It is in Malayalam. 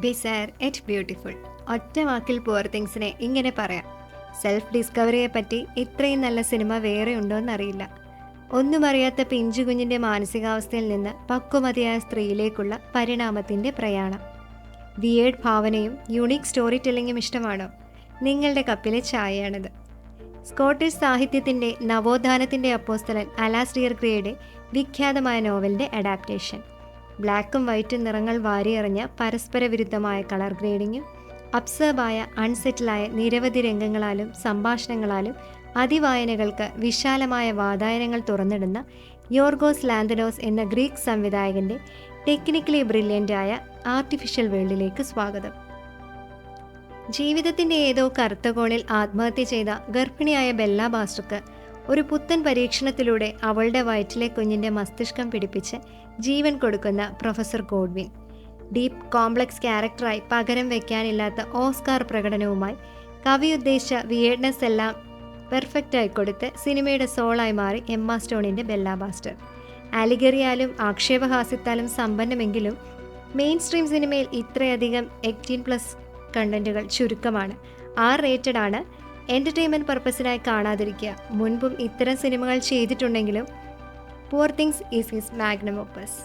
ബിസയർ എറ്റ് ബ്യൂട്ടിഫുൾ. ഒറ്റ വാക്കിൽ പുവർ തിങ്സിനെ ഇങ്ങനെ പറയാം: സെൽഫ് ഡിസ്കവറിയെ പറ്റി ഇത്രയും നല്ല സിനിമ വേറെ ഉണ്ടോയെന്നറിയില്ല. ഒന്നും അറിയാത്ത പിഞ്ചു കുഞ്ഞിൻ്റെ മാനസികാവസ്ഥയിൽ നിന്ന് പക്വമതിയായ സ്ത്രീയിലേക്കുള്ള പരിണാമത്തിൻ്റെ പ്രയാണം. വിയേഡ് ഭാവനയും യുണീക്ക് സ്റ്റോറി ടെല്ലിങ്ങും ഇഷ്ടമാണോ? നിങ്ങളുടെ കപ്പിലെ ചായയാണിത്. സ്കോട്ടിഷ് സാഹിത്യത്തിൻ്റെ നവോത്ഥാനത്തിൻ്റെ അപ്പോസ്തലൻ അലാസ്റ്റിയർ ഗ്രേയുടെ വിഖ്യാതമായ നോവലിൻ്റെ അഡാപ്റ്റേഷൻ. ബ്ലാക്കും വൈറ്റും നിറങ്ങൾ വാരിയെറിഞ്ഞ പരസ്പര വിരുദ്ധമായ കളർ ഗ്രേഡിങ്ങും അബ്സർബായ അൺസെറ്റിലായ നിരവധി രംഗങ്ങളാലും സംഭാഷണങ്ങളാലും അതിവായനകൾക്ക് വിശാലമായ വാതായനങ്ങൾ തുറന്നിടുന്ന യോർഗോസ് ലാന്തനോസ് എന്ന ഗ്രീക്ക് സംവിധായകൻ്റെ ടെക്നിക്കലി ബ്രില്യൻ്റായ ആർട്ടിഫിഷ്യൽ വേൾഡിലേക്ക് സ്വാഗതം. ജീവിതത്തിൻ്റെ ഏതോ കറുത്ത കോണിൽ ആത്മഹത്യ ചെയ്ത ഗർഭിണിയായ ബെല്ല ബാസ്റ്റർക്ക് ഒരു പുത്തൻ പരീക്ഷണത്തിലൂടെ അവളുടെ വയറ്റിലെ കുഞ്ഞിൻ്റെ മസ്തിഷ്കം പിടിപ്പിച്ച് ജീവൻ കൊടുക്കുന്ന പ്രൊഫസർ ഗോഡ്വിൻ. ഡീപ്പ് കോംപ്ലക്സ് ക്യാരക്ടറായി പകരം വയ്ക്കാനില്ലാത്ത ഓസ്കാർ പ്രകടനവുമായി കവി ഉദ്ദേശിച്ച വിയേഡ്നെസ് എല്ലാം പെർഫെക്റ്റായി കൊടുത്ത് സിനിമയുടെ സോളായി മാറി എമ്മ സ്റ്റോണിൻ്റെ ബെല്ല ബാസ്റ്റർ. ആലിഗറിയാലും ആക്ഷേപഹാസ്യത്താലും സമ്പന്നമെങ്കിലും മെയിൻ സ്ട്രീം സിനിമയിൽ ഇത്രയധികം 18+ കണ്ടന്റുകൾ ചുരുക്കമാണ്. റേറ്റഡ് ആണ്. എൻ്റർടൈൻമെൻറ്റ് പർപ്പസിനായി കാണാതിരിക്കുക. മുൻപും ഇത്തരം സിനിമകൾ ചെയ്തിട്ടുണ്ടെങ്കിലും poor things is his magnum opus.